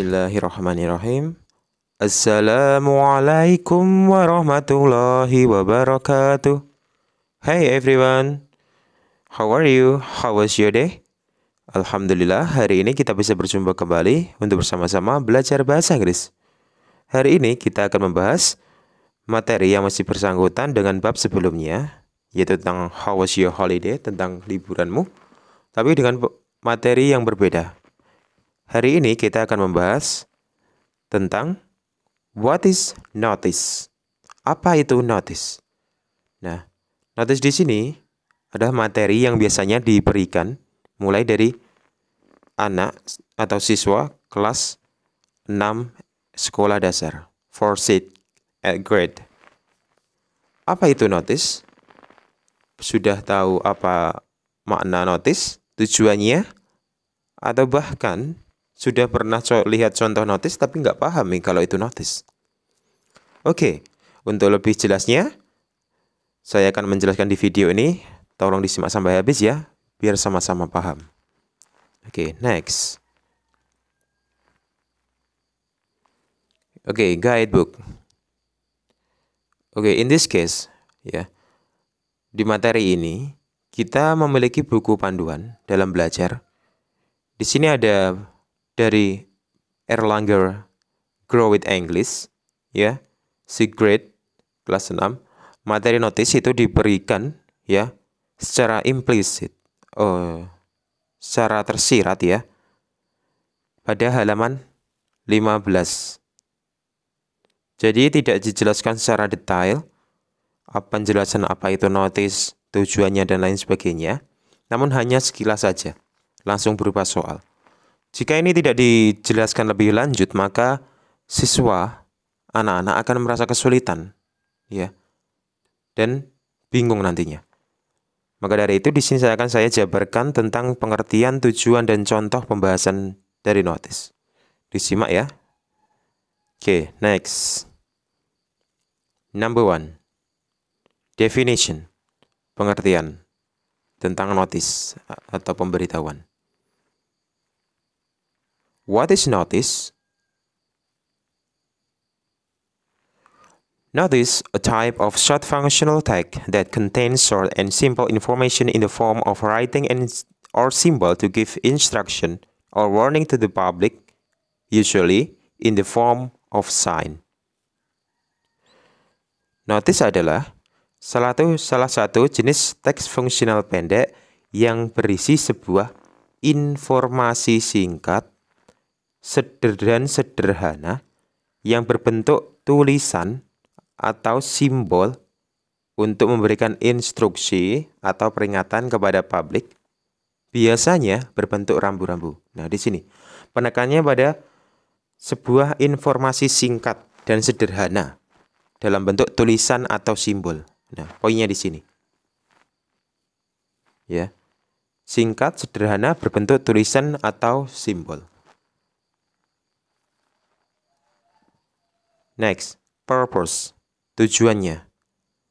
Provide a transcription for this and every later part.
Bismillahirrahmanirrahim. Assalamualaikum warahmatullahi wabarakatuh. Hey everyone, how are you? How was your day? Alhamdulillah, hari ini kita bisa berjumpa kembali untuk bersama-sama belajar bahasa Inggris. Hari ini kita akan membahas materi yang masih bersangkutan dengan bab sebelumnya, yaitu tentang how was your holiday, tentang liburanmu, tapi dengan materi yang berbeda. Hari ini kita akan membahas tentang what is notice. Apa itu notice? Nah, notice di sini adalah materi yang biasanya diberikan mulai dari anak atau siswa kelas 6 sekolah dasar, 4th grade. Apa itu notice? Sudah tahu apa makna notice, tujuannya, atau bahkan sudah pernah lihat contoh notice tapi nggak paham nih kalau itu notice? Oke, untuk lebih jelasnya, saya akan menjelaskan di video ini. Tolong disimak sampai habis ya, biar sama-sama paham. Oke, next. Oke, guidebook. Oke, in this case, ya, di materi ini kita memiliki buku panduan dalam belajar. Di sini ada dari Erlanger Grow with English, ya, grade kelas 6. Materi notice itu diberikan ya secara implisit, secara tersirat ya, pada halaman 15. Jadi tidak dijelaskan secara detail penjelasan apa itu notice, tujuannya dan lain sebagainya, namun hanya sekilas saja, langsung berupa soal. Jika ini tidak dijelaskan lebih lanjut, maka siswa, anak-anak akan merasa kesulitan, ya, dan bingung nantinya. Maka dari itu di sini saya jabarkan tentang pengertian, tujuan, dan contoh pembahasan dari notice. Disimak ya. Oke, next. Number 1. Definition. Pengertian tentang notice atau pemberitahuan. What is notice? Notice, a type of short functional text that contains short and simple information in the form of writing or symbol to give instruction or warning to the public, usually in the form of sign. Notice adalah salah satu jenis teks fungsional pendek yang berisi sebuah informasi singkat dan sederhana yang berbentuk tulisan atau simbol untuk memberikan instruksi atau peringatan kepada publik, biasanya berbentuk rambu-rambu. Nah, di sini penekannya pada sebuah informasi singkat dan sederhana dalam bentuk tulisan atau simbol. Nah, poinnya di sini. Ya. Singkat, sederhana, berbentuk tulisan atau simbol. Next, purpose. Tujuannya.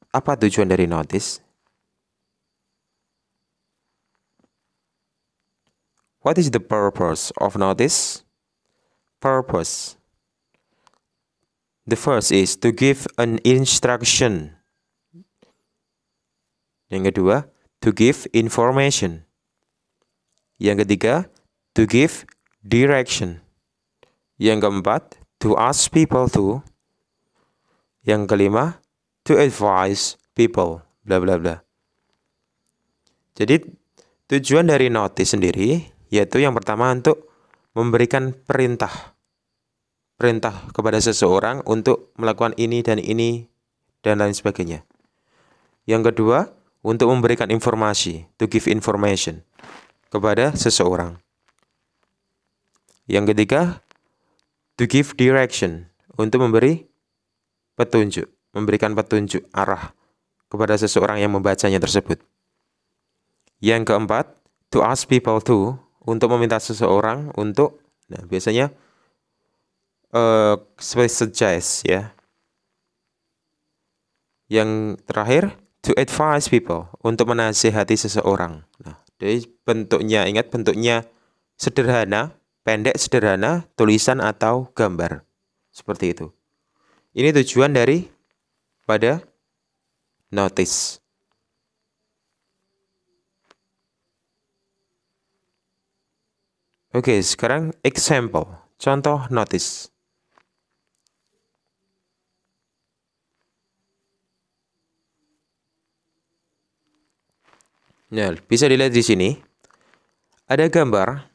Apa tujuan dari notice? What is the purpose of notice? Purpose. The first is to give an instruction. Yang kedua, to give information. Yang ketiga, to give direction. Yang keempat, to ask people to. Yang kelima, to advise people, bla bla bla. Jadi tujuan dari notice sendiri yaitu yang pertama untuk memberikan perintah kepada seseorang untuk melakukan ini dan lain sebagainya. Yang kedua, untuk memberikan informasi, to give information kepada seseorang. Yang ketiga, to give direction, untuk memberikan petunjuk arah kepada seseorang yang membacanya tersebut. Yang keempat, to ask people to, untuk meminta seseorang untuk, nah biasanya seperti suggest ya. Yang terakhir, to advise people, untuk menasihati seseorang. Nah, jadi bentuknya, ingat bentuknya sederhana, pendek, sederhana, tulisan atau gambar. Seperti itu. Ini tujuan dari pada notice. Oke, sekarang example, contoh notice. Nah, bisa dilihat di sini. Ada gambar.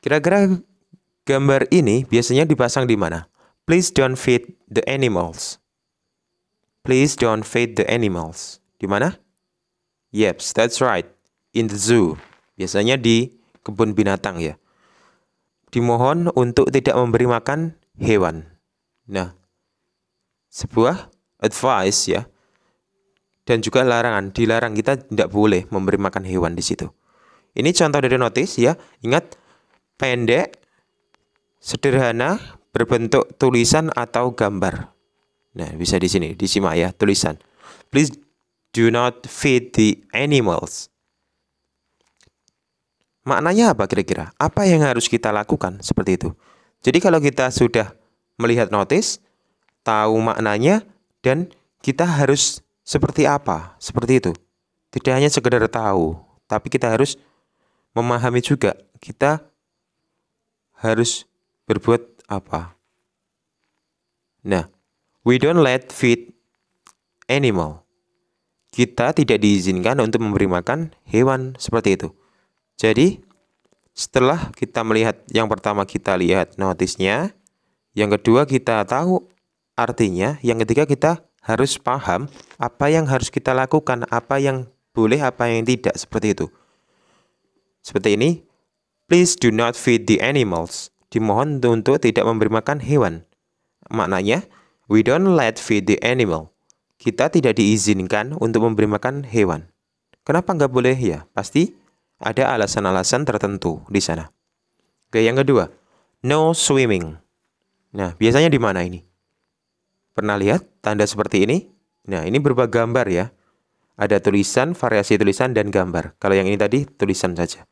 Kira-kira gambar ini biasanya dipasang di mana? Please don't feed the animals. Please don't feed the animals. Di mana? Yep, that's right. In the zoo. Biasanya di kebun binatang ya. Dimohon untuk tidak memberi makan hewan. Nah, sebuah advice ya. Dan juga larangan, dilarang, kita tidak boleh memberi makan hewan di situ. Ini contoh dari notice ya. Ingat, pendek, sederhana, berbentuk tulisan atau gambar. Nah, bisa di sini, disimak ya, tulisan. Please do not feed the animals. Maknanya apa kira-kira? Apa yang harus kita lakukan seperti itu? Jadi kalau kita sudah melihat notice, tahu maknanya, dan kita harus seperti apa? Seperti itu. Tidak hanya sekedar tahu, tapi kita harus memahami juga. Kita harus berbuat apa. Nah, we don't let feed animal. Kita tidak diizinkan untuk memberi makan hewan seperti itu. Jadi, setelah kita melihat, yang pertama kita lihat notisnya, yang kedua kita tahu artinya, yang ketiga kita harus paham apa yang harus kita lakukan, apa yang boleh, apa yang tidak, seperti itu. Seperti ini, please do not feed the animals. Dimohon untuk tidak memberi makan hewan. Maknanya, we don't let feed the animal. Kita tidak diizinkan untuk memberi makan hewan. Kenapa nggak boleh ya? Pasti ada alasan-alasan tertentu di sana. Oke, yang kedua, no swimming. Nah, biasanya di mana ini? Pernah lihat tanda seperti ini? Nah, ini berupa gambar ya. Ada tulisan, variasi tulisan, dan gambar. Kalau yang ini tadi, tulisan saja.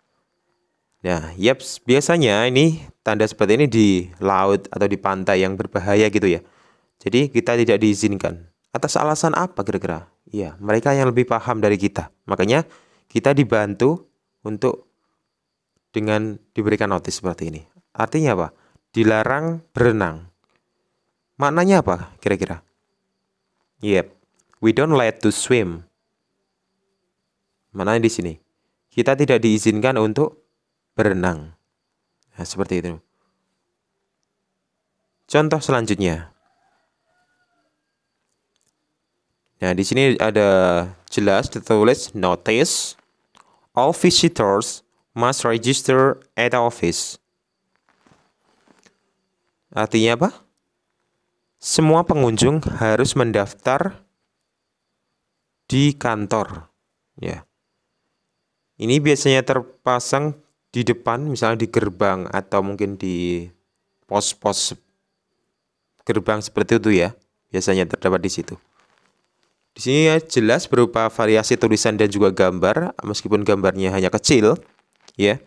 Nah, yaps, biasanya ini tanda seperti ini di laut atau di pantai yang berbahaya gitu ya. Jadi, kita tidak diizinkan. Atas alasan apa kira-kira? Ya, mereka yang lebih paham dari kita. Makanya, kita dibantu untuk dengan diberikan notis seperti ini. Artinya apa? Dilarang berenang. Maknanya apa kira-kira? Yep, we don't let to swim. Maknanya di sini, kita tidak diizinkan untuk berenang. Nah, seperti itu. Contoh selanjutnya. Nah, di sini ada jelas ditulis notice. All visitors must register at office. Artinya apa? Semua pengunjung harus mendaftar di kantor. Ya. Ini biasanya terpasang di depan, misalnya di gerbang atau mungkin di pos-pos gerbang seperti itu ya. Biasanya terdapat di situ. Di sini ya jelas berupa variasi tulisan dan juga gambar, meskipun gambarnya hanya kecil, ya.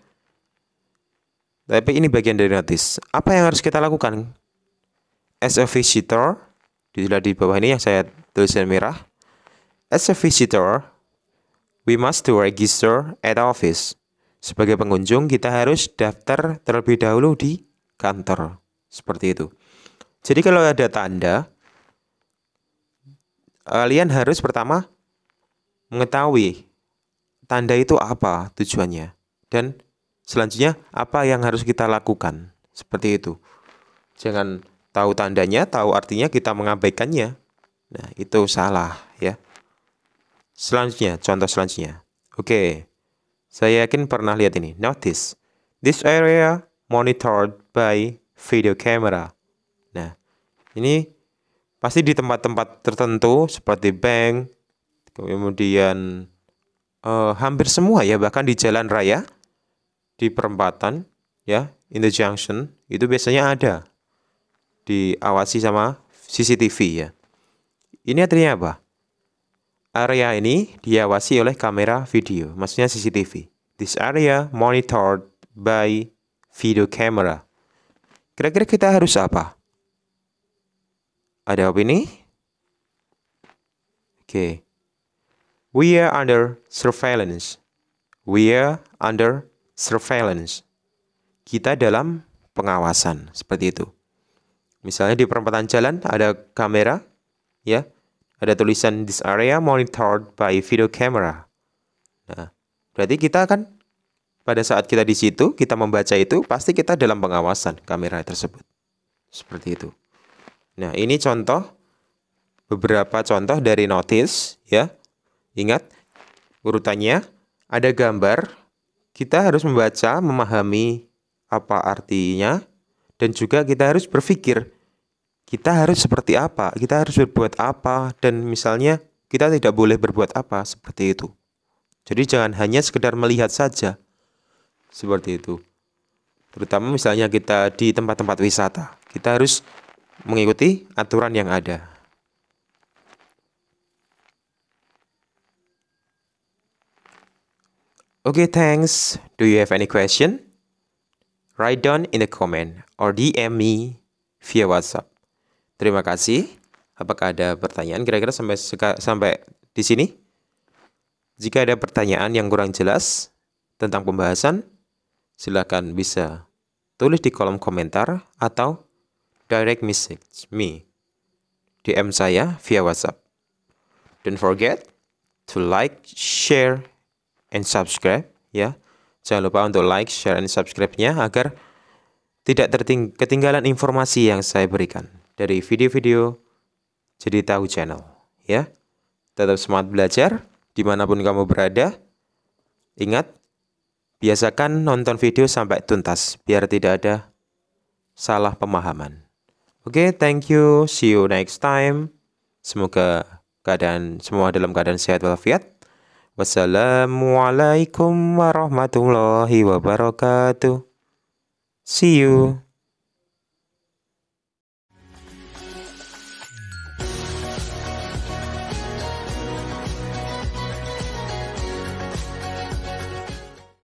Tapi ini bagian dari notice. Apa yang harus kita lakukan? As a visitor, di bawah ini yang saya tulisan merah. As a visitor, we must to register at office. Sebagai pengunjung, kita harus daftar terlebih dahulu di kantor. Seperti itu. Jadi kalau ada tanda, kalian harus pertama mengetahui tanda itu apa tujuannya. Dan selanjutnya apa yang harus kita lakukan. Seperti itu. Jangan tahu tandanya, tahu artinya, kita mengabaikannya. Nah, itu salah ya. Selanjutnya, contoh selanjutnya. Oke, saya yakin pernah lihat ini. Notice, this area monitored by video camera. Nah, ini pasti di tempat-tempat tertentu seperti bank, kemudian hampir semua ya, bahkan di jalan raya, di perempatan, ya, in the junction, itu biasanya ada diawasi sama CCTV ya. Ini artinya apa? Area ini diawasi oleh kamera video, maksudnya CCTV. This area monitored by video camera. Kira-kira kita harus apa? Ada opini? Oke. We are under surveillance. We are under surveillance. Kita dalam pengawasan, seperti itu. Misalnya di perempatan jalan ada kamera, ya. Ada tulisan this area monitored by video camera. Nah, berarti kita kan pada saat kita di situ, kita membaca itu, pasti kita dalam pengawasan kamera tersebut. Seperti itu. Nah, ini beberapa contoh dari notice, ya. Ingat, urutannya ada gambar, kita harus membaca, memahami apa artinya, dan juga kita harus berpikir, kita harus seperti apa, kita harus berbuat apa, dan misalnya kita tidak boleh berbuat apa, seperti itu. Jadi jangan hanya sekedar melihat saja, seperti itu. Terutama misalnya kita di tempat-tempat wisata, kita harus mengikuti aturan yang ada. Okay, thanks. Do you have any question? Write down in the comment or DM me via WhatsApp. Terima kasih. Apakah ada pertanyaan kira-kira sampai di sini? Jika ada pertanyaan yang kurang jelas tentang pembahasan, silakan bisa tulis di kolom komentar atau direct message me, DM saya via WhatsApp. Don't forget to like, share, and subscribe, ya. Jangan lupa untuk like, share, and subscribe-nya agar tidak ketinggalan informasi yang saya berikan dari video-video Jadi Tahu Channel, ya. Tetap semangat belajar dimanapun kamu berada. Ingat, biasakan nonton video sampai tuntas biar tidak ada salah pemahaman. Oke, thank you. See you next time. Semoga semua dalam keadaan sehat walafiat. Wassalamualaikum warahmatullahi wabarakatuh. See you.